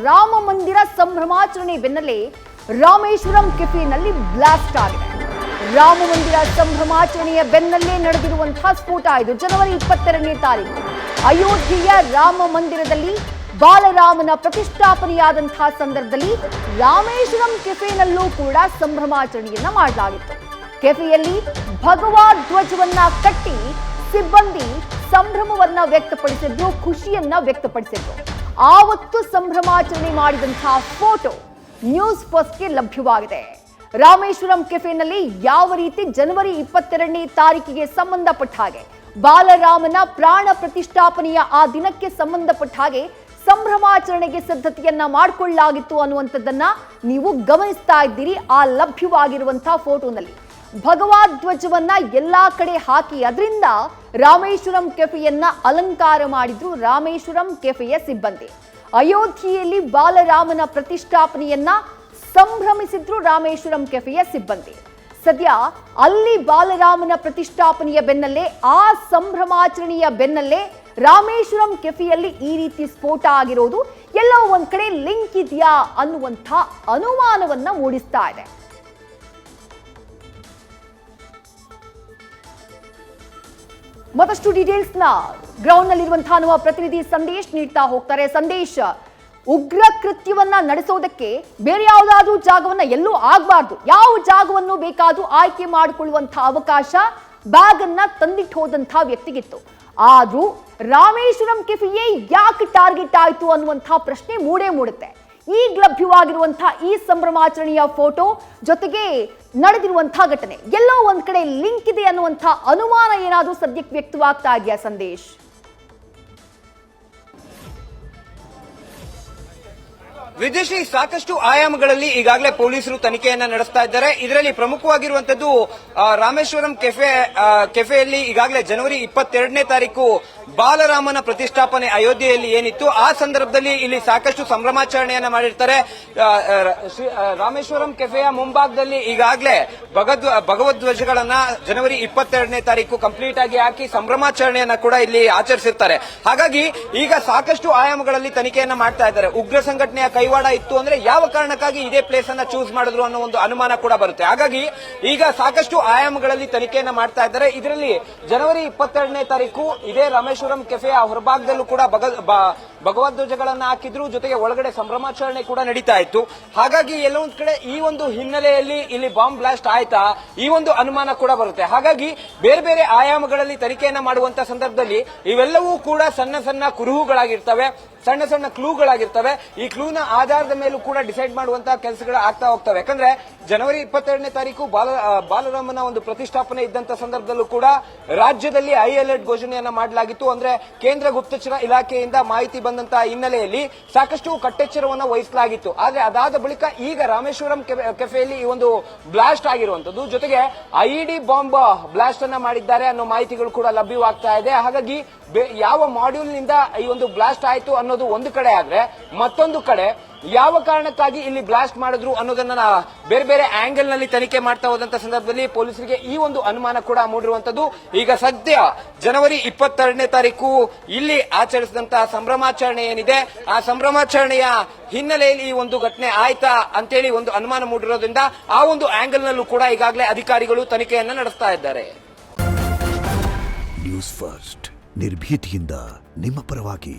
ರಾಮ ಮಂದಿರ ಸಂಭ್ರಮಾಚರಣೆ ಬೆನ್ನಲ್ಲೇ ರಾಮೇಶ್ವರಂ ಕೆಫೆನಲ್ಲಿ ಬ್ಲಾಸ್ಟ್ ಆಗಿದೆ. ರಾಮ ಮಂದಿರ ಸಂಭ್ರಮಾಚರಣೆಯ ಬೆನ್ನಲ್ಲೇ ನಡೆದಿರುವಂತಹ ಸ್ಫೋಟ ಇದು. ಜನವರಿ 22ನೇ ತಾರೀಕು ಅಯೋಧ್ಯೆಯ ರಾಮ ಮಂದಿರದಲ್ಲಿ ಬಾಲರಾಮನ ಪ್ರತಿಷ್ಠಾಪನೆಯಾದಂತಹ ಸಂದರ್ಭದಲ್ಲಿ ರಾಮೇಶ್ವರಂ ಕೆಫೆನಲ್ಲೂ ಕೂಡ ಸಂಭ್ರಮಾಚರಣೆಯನ್ನ ಮಾಡಲಾಗಿತ್ತು. ಕೆಫೆಯಲ್ಲಿ ಭಗವಾ ಧ್ವಜವನ್ನ ಕಟ್ಟಿ ಸಿಬ್ಬಂದಿ ಸಂಭ್ರಮವನ್ನ ವ್ಯಕ್ತಪಡಿಸಿದ್ರು, ಖುಷಿಯನ್ನ ವ್ಯಕ್ತಪಡಿಸಿದ್ರು. ಆವತ್ತು ಸಂಭ್ರಮಾಚರಣೆ ಮಾಡಿದಂತಹ ಫೋಟೋ ನ್ಯೂಸ್ ಫಸ್ಟ್ಗೆ ಲಭ್ಯವಾಗಿದೆ. ರಾಮೇಶ್ವರಂ ಕೆಫೆನಲ್ಲಿ ಯಾವ ರೀತಿ ಜನವರಿ 22ನೇ ತಾರೀಕಿಗೆ ಸಂಬಂಧಪಟ್ಟ ಹಾಗೆ ಬಾಲರಾಮನ ಪ್ರಾಣ ಪ್ರತಿಷ್ಠಾಪನೆಯ ಆ ದಿನಕ್ಕೆ ಸಂಬಂಧಪಟ್ಟ ಹಾಗೆ ಸಂಭ್ರಮಾಚರಣೆಗೆ ಸಿದ್ಧತೆಯನ್ನ ಮಾಡಿಕೊಳ್ಳಲಾಗಿತ್ತು ಅನ್ನುವಂಥದ್ದನ್ನ ನೀವು ಗಮನಿಸ್ತಾ ಇದ್ದೀರಿ. ಆ ಲಭ್ಯವಾಗಿರುವಂತಹ ಫೋಟೋನಲ್ಲಿ ಭಗವಾ ಧ್ವಜವನ್ನ ಎಲ್ಲಾ ಕಡೆ ಹಾಕಿ ಅದರಿಂದ ರಾಮೇಶ್ವರಂ ಕೆಫೆಯನ್ನ ಅಲಂಕಾರ ಮಾಡಿದ್ರು ರಾಮೇಶ್ವರಂ ಕೆಫೆಯ ಸಿಬ್ಬಂದಿ. ಅಯೋಧ್ಯೆಯಲ್ಲಿ ಬಾಲರಾಮನ ಪ್ರತಿಷ್ಠಾಪನೆಯನ್ನ ಸಂಭ್ರಮಿಸಿದ್ರು ರಾಮೇಶ್ವರಂ ಕೆಫೆಯ ಸಿಬ್ಬಂದಿ. ಸದ್ಯ ಅಲ್ಲಿ ಬಾಲರಾಮನ ಪ್ರತಿಷ್ಠಾಪನೆಯ ಬೆನ್ನಲ್ಲೇ ಆ ಸಂಭ್ರಮಾಚರಣೆಯ ಬೆನ್ನಲ್ಲೇ ರಾಮೇಶ್ವರಂ ಕೆಫೆಯಲ್ಲಿ ಈ ರೀತಿ ಸ್ಫೋಟ ಆಗಿರೋದು ಎಲ್ಲೋ ಒಂದ್ ಕಡೆ ಲಿಂಕ್ ಇದೆಯಾ ಅನ್ನುವಂಥ ಅನುಮಾನವನ್ನ ಮೂಡಿಸ್ತಾ ಇದೆ. ಮತ್ತಷ್ಟು ಡೀಟೇಲ್ಸ್ ನ ಗ್ರೌಂಡ್ ನಲ್ಲಿರುವಂತಹ ನಮ್ಮ ಪ್ರತಿನಿಧಿ ಸಂದೇಶ್ ನೀಡ್ತಾ ಹೋಗ್ತಾರೆ. ಸಂದೇಶ್, ಉಗ್ರ ಕೃತ್ಯವನ್ನ ನಡೆಸೋದಕ್ಕೆ ಬೇರೆ ಯಾವುದಾದ್ರೂ ಜಾಗವನ್ನ ಎಲ್ಲೂ ಆಗಬಾರ್ದು, ಯಾವ ಜಾಗವನ್ನು ಬೇಕಾದ್ರೂ ಆಯ್ಕೆ ಮಾಡಿಕೊಳ್ಳುವಂತಹ ಅವಕಾಶ ಬ್ಯಾಗ್ ಅನ್ನ ತಂದಿಟ್ಟು ಹೋದಂತಹ ವ್ಯಕ್ತಿಗಿತ್ತು. ಆದ್ರೂ ರಾಮೇಶ್ವರಂ ಕೆಫೆಯೇ ಯಾಕೆ ಟಾರ್ಗೆಟ್ ಆಯ್ತು ಅನ್ನುವಂತಹ ಪ್ರಶ್ನೆ ಮೂಡುತ್ತೆ. ಈಗ ಲಭ್ಯವಾಗಿರುವಂತಹ ಈ ಸಂಭ್ರಮಾಚರಣೆಯ ಫೋಟೋ ಜೊತೆಗೆ ನಡೆದಿರುವಂತಹ ಘಟನೆ ಎಲ್ಲೋ ಒಂದ್ ಕಡೆ ಲಿಂಕ್ ಇದೆ ಅನ್ನುವಂತಹ ಅನುಮಾನ ಏನಾದ್ರೂ ಸದ್ಯಕ್ಕೆ ವ್ಯಕ್ತವಾಗ್ತಾ ಇದೆಯಾ ಸಂದೇಶ್? ವಿದೇಶಿ ಸಾಕಷ್ಟು ಆಯಾಮಗಳಲ್ಲಿ ಈಗಾಗಲೇ ಪೊಲೀಸರು ತನಿಖೆಯನ್ನ ನಡೆಸ್ತಾ ಇದ್ದಾರೆ. ಇದರಲ್ಲಿ ಪ್ರಮುಖವಾಗಿರುವಂತದ್ದು ರಾಮೇಶ್ವರಂ ಕೆಫೆಯಲ್ಲಿ ಈಗಾಗಲೇ ಜನವರಿ 22ನೇ ತಾರೀಕು ಬಾಲರಾಮನ ಪ್ರತಿಷ್ಠಾಪನೆ ಅಯೋಧ್ಯೆಯಲ್ಲಿ ಏನಿತ್ತು ಆ ಸಂದರ್ಭದಲ್ಲಿ ಇಲ್ಲಿ ಸಾಕಷ್ಟು ಸಂಭ್ರಮಾಚರಣೆಯನ್ನ ಮಾಡಿರ್ತಾರೆ. ರಾಮೇಶ್ವರಂ ಕೆಫೆಯ ಮುಂಭಾಗದಲ್ಲಿ ಈಗಾಗಲೇ ಭಗವದ್ಧ್ವಜಗಳನ್ನ ಜನವರಿ 22ನೇ ತಾರೀಕು ಕಂಪ್ಲೀಟ್ ಆಗಿ ಹಾಕಿ ಸಂಭ್ರಮಾಚರಣೆಯನ್ನ ಕೂಡ ಇಲ್ಲಿ ಆಚರಿಸಿರ್ತಾರೆ. ಹಾಗಾಗಿ ಈಗ ಸಾಕಷ್ಟು ಆಯಾಮಗಳಲ್ಲಿ ತನಿಖೆಯನ್ನ ಮಾಡ್ತಾ ಇದ್ದಾರೆ. ಉಗ್ರ ಸಂಘಟನೆಯ ಕೈವಾಡ ಇತ್ತು ಅಂದ್ರೆ ಯಾವ ಕಾರಣಕ್ಕಾಗಿ ಇದೇ ಪ್ಲೇಸ್ ಅನ್ನ ಚೂಸ್ ಮಾಡಿದ್ರು ಅನ್ನೋ ಒಂದು ಅನುಮಾನ ಕೂಡ ಬರುತ್ತೆ. ಹಾಗಾಗಿ ಈಗ ಸಾಕಷ್ಟು ಆಯಾಮಗಳಲ್ಲಿ ತನಿಖೆಯನ್ನ ಮಾಡ್ತಾ ಇದ್ದಾರೆ. ಇದರಲ್ಲಿ ಜನವರಿ 22ನೇ ತಾರೀಕು ಇದೇ ರಾಮೇಶ್ವರಂ ಕೆಫೆಯ ಹೊರಭಾಗದಲ್ಲೂ ಕೂಡ ಭಗವದ್ಧ್ವಜಗಳನ್ನ ಹಾಕಿದ್ರು, ಜೊತೆಗೆ ಒಳಗಡೆ ಸಂಭ್ರಮಾಚರಣೆ ಕೂಡ ನಡೀತಾ ಇತ್ತು. ಹಾಗಾಗಿ ಎಲ್ಲೊಂದ್ ಕಡೆ ಈ ಒಂದು ಹಿನ್ನೆಲೆಯಲ್ಲಿ ಇಲ್ಲಿ ಬಾಂಬ್ ಬ್ಲಾಸ್ಟ್ ಆಯ್ತಾ ಈ ಒಂದು ಅನುಮಾನ ಕೂಡ ಬರುತ್ತೆ. ಹಾಗಾಗಿ ಬೇರೆ ಬೇರೆ ಆಯಾಮಗಳಲ್ಲಿ ತನಿಖೆಯನ್ನ ಮಾಡುವಂತ ಸಂದರ್ಭದಲ್ಲಿ ಇವೆಲ್ಲವೂ ಕೂಡ ಸಣ್ಣ ಸಣ್ಣ ಕುರುಹುಗಳಾಗಿರ್ತವೆ, ಸಣ್ಣ ಸಣ್ಣ ಕ್ಲೂಗಳಾಗಿರ್ತವೆ. ಈ ಕ್ಲೂನ ಆಧಾರದ ಮೇಲೂ ಕೂಡ ಡಿಸೈಡ್ ಮಾಡುವಂತಹ ಕೆಲಸಗಳು ಆಗ್ತಾ ಹೋಗ್ತವೆ. ಯಾಕಂದ್ರೆ ಜನವರಿ 22ನೇ ತಾರೀಕು ಬಾಲರಾಮನ ಒಂದು ಪ್ರತಿಷ್ಠಾಪನೆ ಇದ್ದಂತ ಸಂದರ್ಭದಲ್ಲೂ ಕೂಡ ರಾಜ್ಯದಲ್ಲಿ ಹೈ ಅಲರ್ಟ್ ಘೋಷಣೆಯನ್ನ ಮಾಡಲಾಗಿತ್ತು. ಅಂದ್ರೆ ಕೇಂದ್ರ ಗುಪ್ತಚರ ಇಲಾಖೆಯಿಂದ ಮಾಹಿತಿ ಬಂದಂತಹ ಹಿನ್ನೆಲೆಯಲ್ಲಿ ಸಾಕಷ್ಟು ಕಟ್ಟೆಚ್ಚರವನ್ನು ವಹಿಸಲಾಗಿತ್ತು. ಆದ್ರೆ ಅದಾದ ಬಳಿಕ ಈಗ ರಾಮೇಶ್ವರಂ ಕೆಫೆಯಲ್ಲಿ ಈ ಒಂದು ಬ್ಲಾಸ್ಟ್ ಆಗಿರುವಂತದ್ದು, ಜೊತೆಗೆ ಐಇಡಿ ಬಾಂಬ್ ಬ್ಲಾಸ್ಟ್ ಅನ್ನ ಮಾಡಿದ್ದಾರೆ ಅನ್ನೋ ಮಾಹಿತಿಗಳು ಕೂಡ ಲಭ್ಯವಾಗ್ತಾ ಇದೆ. ಹಾಗಾಗಿ ಯಾವ ಮಾಡ್ಯೂಲ್ ನಿಂದ ಈ ಒಂದು ಬ್ಲಾಸ್ಟ್ ಆಯಿತು ಅನ್ನೋದು ಒಂದು ಕಡೆ ಆದ್ರೆ, ಮತ್ತೊಂದು ಕಡೆ ಯಾವ ಕಾರಣಕ್ಕಾಗಿ ಇಲ್ಲಿ ಬ್ಲಾಸ್ಟ್ ಮಾಡಿದ್ರು ಅನ್ನೋದನ್ನ ಬೇರೆ ಬೇರೆ ಆಂಗಲ್ ನಲ್ಲಿ ತನಿಖೆ ಮಾಡ್ತಾ ಹೋದಂತ ಸಂದರ್ಭದಲ್ಲಿ ಪೊಲೀಸರಿಗೆ ಈ ಒಂದು ಅನುಮಾನ ಕೂಡ ಮೂಡಿರುವಂತದ್ದು. ಈಗ ಸದ್ಯ ಜನವರಿ 22ನೇ ತಾರೀಕು ಇಲ್ಲಿ ಆಚರಿಸಿದಂತಹ ಸಂಭ್ರಮಾಚರಣೆ ಏನಿದೆ ಆ ಸಂಭ್ರಮಾಚರಣೆಯ ಹಿನ್ನೆಲೆಯಲ್ಲಿ ಈ ಒಂದು ಘಟನೆ ಆಯ್ತಾ ಅಂತೇಳಿ ಒಂದು ಅನುಮಾನ ಮೂಡಿರೋದ್ರಿಂದ ಆ ಒಂದು ಆಂಗಲ್ ನಲ್ಲೂ ಕೂಡ ಈಗಾಗಲೇ ಅಧಿಕಾರಿಗಳು ತನಿಖೆಯನ್ನ ನಡೆಸ್ತಾ ಇದ್ದಾರೆ. ನ್ಯೂಸ್ ಫಸ್ಟ್ ನಿರ್ಭೀತಿಯಿಂದ ನಿಮ್ಮ ಪರವಾಗಿ.